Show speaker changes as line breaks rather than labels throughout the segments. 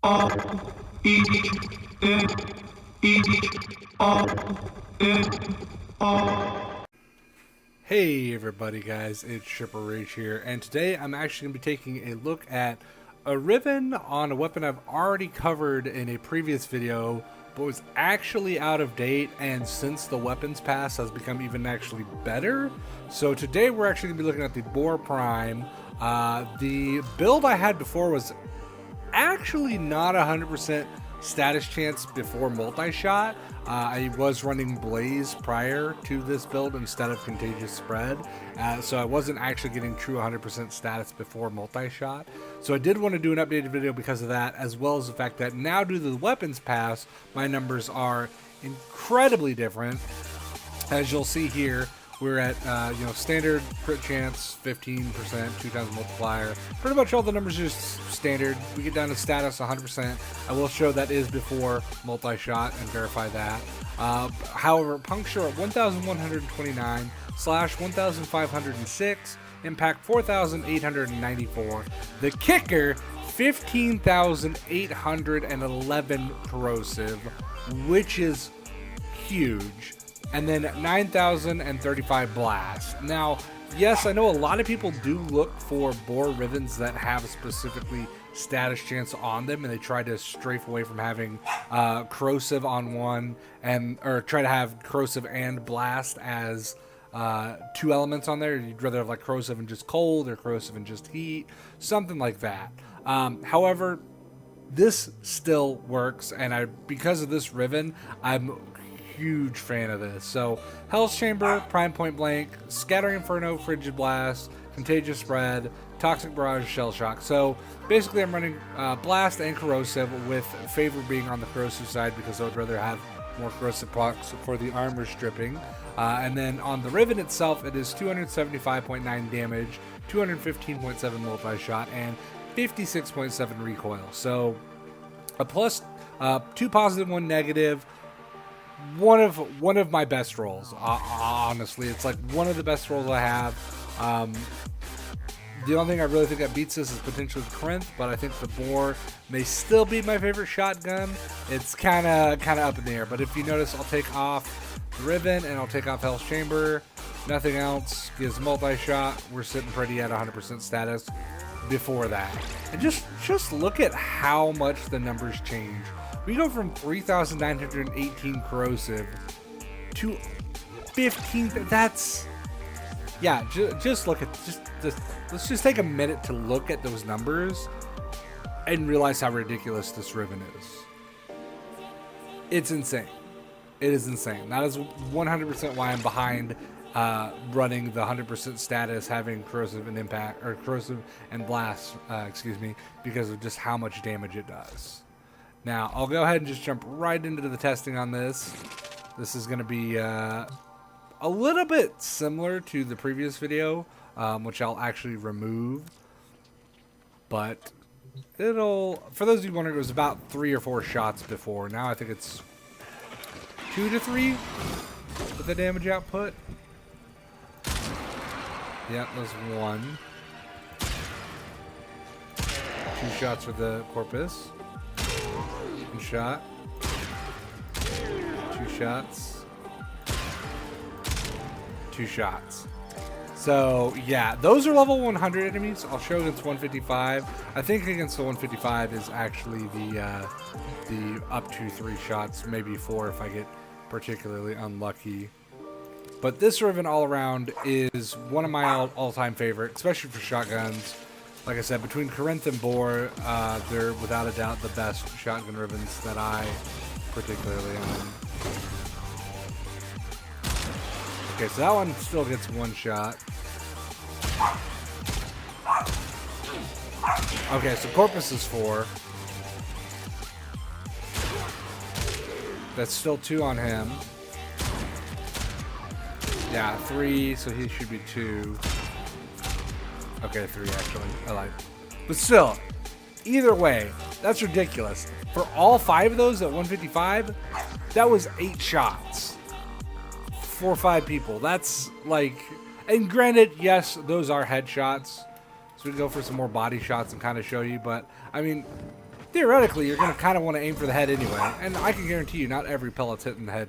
Hey everybody guys, it's Shipper Rage here, and today I'm actually going to be taking a look at a ribbon on a weapon I've already covered in a previous video, but was actually out of date, and since the weapons pass has become even actually better. So today we're actually going to be looking at the Boar Prime. The build I had before was actually not 100% status chance before multi-shot. I was running Blaze prior to this build instead of Contagious Spread, so I wasn't actually getting true 100% status before multi-shot. So I did want to do an updated video because of that, as well as the fact that now due to the weapons pass, my numbers are incredibly different. As you'll see here, we're at standard crit chance 15%, 2 times multiplier. Pretty much all the numbers are just standard. We get down to status 100%. I will show that is before multi-shot and verify that. However, puncture at 1,129, slash 1,506, impact 4,894. The kicker, 15,811 corrosive, which is huge. And then 9,035 blast. Now, yes, I know a lot of people do look for Boar ribbons that have specifically status chance on them, and they try to strafe away from having corrosive on one, or try to have corrosive and blast as two elements on there. You'd rather have like corrosive and just cold, or corrosive and just heat, something like that. However, this still works, and because of this ribbon, I'm huge fan of this. So Hell's Chamber, Prime Point Blank, Scattering Inferno, Frigid Blast, Contagious Spread, Toxic Barrage, Shell Shock. So basically I'm running Blast and Corrosive, with favor being on the corrosive side because I would rather have more corrosive procs for the armor stripping. And then on the ribbon itself, it is 275.9 damage, 215.7 multi-shot, and 56.7 recoil. So a plus, 2 positive, 1 negative. One of my best rolls, honestly. It's like one of the best rolls I have. The only thing I really think that beats this is potentially Corinth, but I think the Boar may still be my favorite shotgun. It's kind of up in the air, but if you notice, I'll take off the ribbon and I'll take off Hell's Chamber. Nothing else gives multi-shot. We're sitting pretty at 100% status before that. And just look at how much the numbers change. We go from 3,918 corrosive to 15. That's, yeah. Just look at let's just take a minute to look at those numbers and realize how ridiculous this ribbon is. It's insane. It is insane. That is 100% why I'm behind running the 100% status, having corrosive and impact, or corrosive and blast, excuse me, because of just how much damage it does. Now, I'll go ahead and just jump right into the testing on this. This is going to be a little bit similar to the previous video, which I'll actually remove. But for those of you wondering, it was about 3 or 4 shots before. Now I think it's 2 to 3 with the damage output. Yeah, that was 1. 2 shots with the Corpus. Shot, 2 shots, 2 shots. So yeah, those are level 100 enemies. I'll show against 155. I think against the 155 is actually the up to 3 shots, maybe 4 if I get particularly unlucky. But this ribbon all around is one of my all-time favorite, especially for shotguns. Like I said, between Corinth and Boar, they're without a doubt the best shotgun ribbons that I particularly own. Okay, so that one still gets 1 shot. Okay, so Corpus is 4. That's still 2 on him. Yeah, 3, so he should be 2. Okay, 3 actually. I lied. But still, either way, that's ridiculous. For all 5 of those at 155, that was 8 shots. 4 or 5 people. That's like, and granted, yes, those are headshots. So we can go for some more body shots and kind of show you. But I mean, theoretically, you're going to kind of want to aim for the head anyway. And I can guarantee you, not every pellet's hitting the head.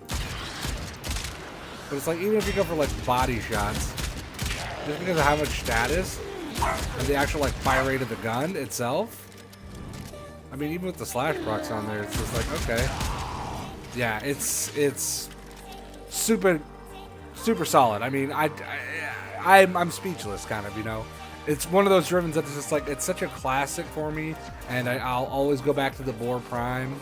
But it's like, even if you go for like body shots, just because of how much status and the actual like fire rate of the gun itself. I mean, even with the slash procs on there, it's just like, okay. Yeah, it's super solid. I mean, I'm speechless, kind of, you know. It's one of those drivens that's just like, it's such a classic for me, and I'll always go back to the Boar Prime.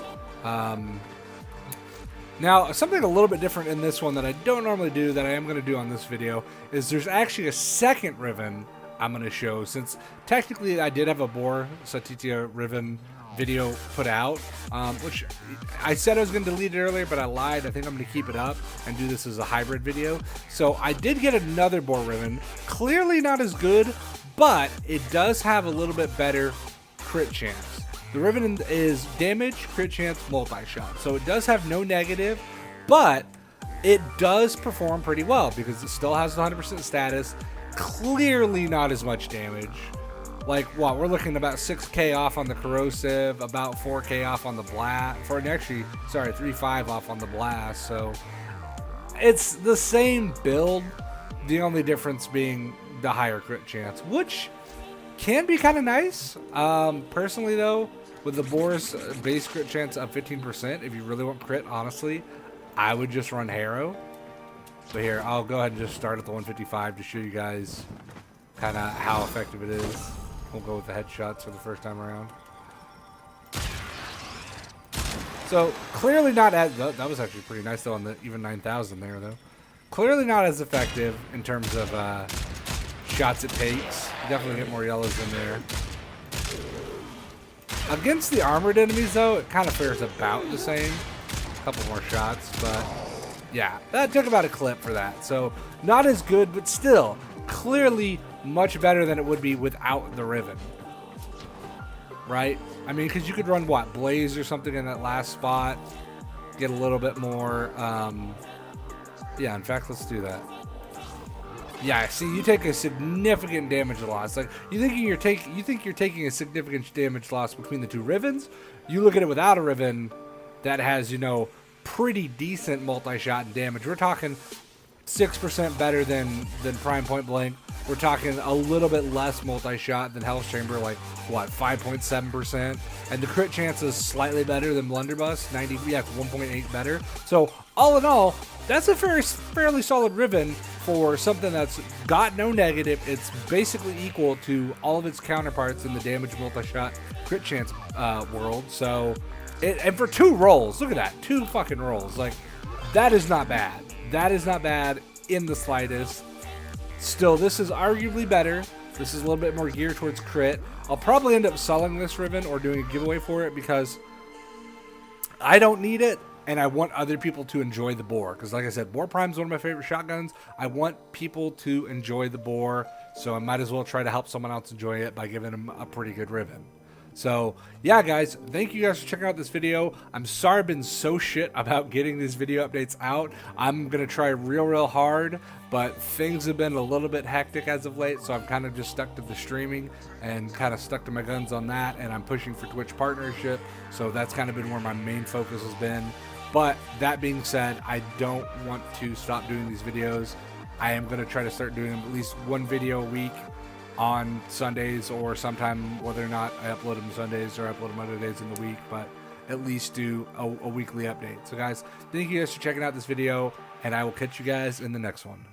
Now, something a little bit different in this one that I don't normally do, that I am going to do on this video, is there's actually a second Riven I'm going to show, since technically I did have a Boar Satiata Riven video put out, which I said I was going to delete it earlier, but I lied. I think I'm going to keep it up and do this as a hybrid video. So I did get another Boar Riven, clearly not as good, but it does have a little bit better crit chance. The Riven is damage, crit chance, multi-shot. So it does have no negative, but it does perform pretty well because it still has 100% status, clearly not as much damage. Like, what, we're looking about 6k off on the corrosive, about 4k off on the blast, actually, sorry, 3.5 off on the blast. So it's the same build, the only difference being the higher crit chance, which can be kind of nice. Personally though, with the Boar's base crit chance of 15%, if you really want crit, honestly, I would just run Harrow. But here, I'll go ahead and just start at the 155 to show you guys kind of how effective it is. We'll go with the headshots for the first time around. So clearly not as, that was actually pretty nice though on the even 9,000 there though. Clearly not as effective in terms of shots it takes. You definitely get more yellows in there. Against the armored enemies though, it kind of fares about the same. A couple more shots, but yeah, that took about a clip for that. So not as good, but still clearly much better than it would be without the Riven. Right? I mean, because you could run, what, Blaze or something in that last spot, get a little bit more, yeah, in fact, let's do that. Yeah, see, you take a significant damage loss. Like, you think you're taking a significant damage loss between the two Rivens. You look at it without a Riven that has, you know, pretty decent multi-shot and damage. We're talking 6% better than Prime Point Blank. We're talking a little bit less multi-shot than Hell's Chamber, like, what, 5.7%? And the crit chance is slightly better than Blunderbuss, 1.8 better. So, all in all, that's a fairly solid Riven for something that's got no negative. It's basically equal to all of its counterparts in the damage multi-shot crit chance world. So, and for 2 rolls, look at that, 2 fucking rolls. Like, that is not bad. That is not bad in the slightest. Still, this is arguably better. This is a little bit more geared towards crit. I'll probably end up selling this Riven or doing a giveaway for it because I don't need it and I want other people to enjoy the Boar. Because like I said, Boar Prime is one of my favorite shotguns. I want people to enjoy the Boar, so I might as well try to help someone else enjoy it by giving them a pretty good Riven. So, yeah, guys, thank you guys for checking out this video. I'm sorry I've been so shit about getting these video updates out. I'm going to try real hard, but things have been a little bit hectic as of late, so I'm kind of just stuck to the streaming and kind of stuck to my guns on that, and I'm pushing for Twitch partnership, so that's kind of been where my main focus has been. But that being said, I don't want to stop doing these videos. I am going to try to start doing at least 1 video a week on Sundays, or sometime, whether or not I upload them Sundays or upload them other days in the week, but at least do a weekly update. So guys, thank you guys for checking out this video, and I will catch you guys in the next one.